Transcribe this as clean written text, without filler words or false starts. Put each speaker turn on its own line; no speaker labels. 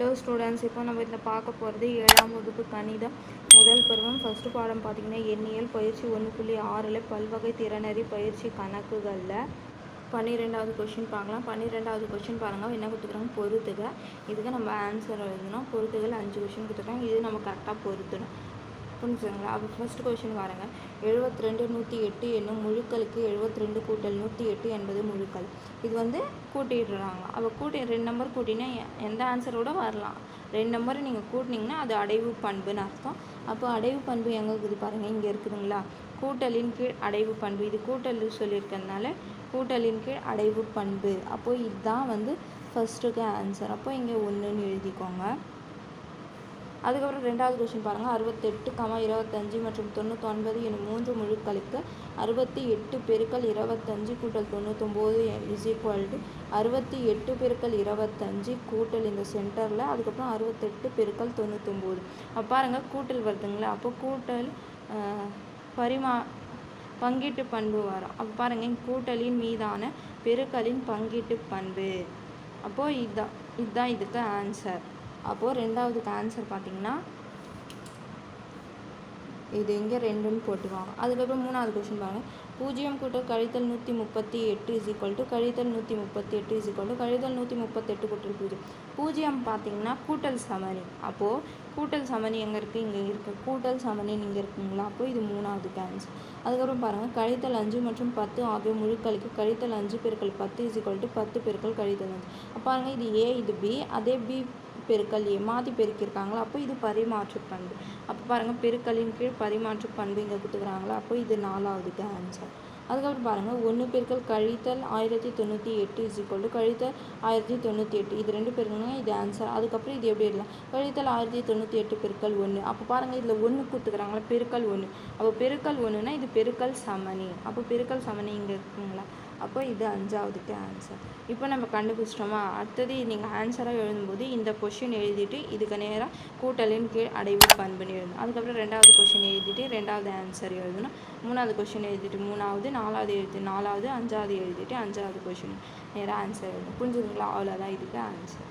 Hello students, இப்போ நம்ம இதில் பார்க்க போகிறது 7ஆம் வகுப்பு கணிதம் முதல் பருவம் ஃபஸ்ட்டு பாடம் பார்த்திங்கன்னா எண்ணியல் பயிற்சி 1.6 பல்வகை திறனறி பயிற்சி கணக்குகளில் 12வது கொஷின் பார்க்கலாம். 12வது கொஷின் பாருங்கள், என்ன கொடுத்துருக்காங்க, பொறுத்துக. இதுக்கு நம்ம ஆன்சர் எழுதணும். பொறுத்துகள் 5 கொஷின் கொடுத்துருக்காங்க. இது நம்ம கரெக்டாக பொறுத்தணும், புரிஞ்சுங்களா? அப்போ ஃபஸ்ட் கொஷின் பாருங்கள். 72 108 என்னும் முழுக்களுக்கு 72 கூட்டல் 108 என்பது முழுக்கள். இது வந்து கூட்டிடுறாங்க. அப்போ ரெண்டு நம்பர் கூட்டினா எந்த ஆன்சரோட வரலாம். ரெண்டு நம்பரை நீங்கள் கூட்டினீங்கன்னா அது அடைவு பண்புன்னு அர்த்தம். அப்போ அடைவு பண்பு எங்கே இருக்குது பாருங்கள், இங்கே இருக்குதுங்களா? கூட்டலின் கீழ் அடைவு பண்பு. இது கூட்டல் சொல்லியிருக்கிறதுனால கூட்டலின் கீழ் அடைவு பண்பு. அப்போது இதுதான் வந்து ஃபஸ்ட்டுக்கு ஆன்சர். அப்போ இங்கே 1ன்னு எழுதிக்கோங்க. அதுக்கப்புறம் ரெண்டாவது கொஸ்டின் பாருங்கள். 68, 25 மற்றும் 99 எனும் 3 முழுக்களுக்கு 68 பெருக்கல் 25 கூட்டல் 99 இஸ் ஈக்குவல் டு 68 பெருக்கல் 25 கூட்டல் இந்த சென்டரில், அதுக்கப்புறம் 68 பெருக்கல் 99. அப்போ பாருங்கள் கூட்டல் வருதுங்களா? அப்போ கூட்டல் பங்கீட்டு பண்பு வரும். அப்போ பாருங்கள், கூட்டலின் மீதான பெருக்கலின் பங்கீட்டு பண்பு. அப்போது இதுதான் இதுக்கு ஆன்சர். அப்போது ரெண்டாவதுக்கு ஆன்சர் பார்த்திங்கன்னா இது இங்கே 2ன்னு போட்டுக்குவாங்க. அதுக்கப்புறம் மூணாவது கொஸ்டின் பாருங்கள். 0 கூட்டல் கழித்தல் 138 இஸ் ஈக்குவல் டு கழித்தல் 138 இஸ் ஈக்குவல் டு கழித்தல் 138 கூட்டல் 0. 0 பார்த்திங்கன்னா கூட்டல் சமணி. அப்போது கூட்டல் சமணி எங்கே இருக்குது, இங்கே இருக்குது. கூட்டல் சமணி இங்கே இருக்குங்களா? அப்போது இது மூணாவதுக்கு ஆன்சர். அதுக்கப்புறம் பாருங்கள், கழித்தல் 5 மற்றும் 10 ஆகிய முழுக்களுக்கு கழித்தல் 5 பெருக்கல் 10 இஸ் ஈக்குவல் டு 10 பெருக்கல் கழித்தல் 5. பாருங்கள், இது ஏ, இது பி, அதே பி பெருக்கல் ஏ மாற்றி பெருக்கியிருக்காங்களா? அப்போ இது பரிமாற்று பண்பு. அப்போ பாருங்கள், பெருக்கலின் கீழ் பரிமாற்று பண்பு இங்கே கொடுத்துக்கிறாங்களா? அப்போ இது 4வதுக்கு ஆன்சர். அதுக்கப்புறம் பாருங்கள், 1 பெருக்கல் கழித்தல் 1098 இஸ் ஈக்குவல் டு கழித்தல் 1098. இது 2 பெருக்குங்க, இது ஆன்சர். அதுக்கப்புறம் இது எப்படி இருக்கலாம், கழித்தல் 1098 பெருக்கல் 1. அப்போ பாருங்கள், இதில் 1 கொடுத்துக்கிறாங்களா, பெருக்கல் 1. அப்போ பெருக்கல் 1னா இது பெருக்கல் சமணி. அப்போ பெருக்கல் சமணி இங்கே இருக்குங்களா? அப்போ இது 5வதுக்கு ஆன்சர். இப்போ நம்ம கண்டுபிடிச்சிட்டோமா? அடுத்தது நீங்கள் ஆன்சராக எழுதும்போது இந்த கொஷின் எழுதிட்டு இதுக்கு நேராக கூட்டலின் கீழ் அடைவு பண்புன்னு எழுதணும். அதுக்கப்புறம் ரெண்டாவது கொஷின் எழுதிட்டு ரெண்டாவது ஆன்சர் எழுதணும். மூணாவது கொஷின் எழுதிட்டு மூணாவது, நாலாவது எழுதி நாலாவது, 5வது எழுதிட்டு 5வது கொஷின் நேராக ஆன்சர் எழுதணும். புரிஞ்சுதுங்களா? அவ்வளோதான் இதுக்கு ஆன்சர்.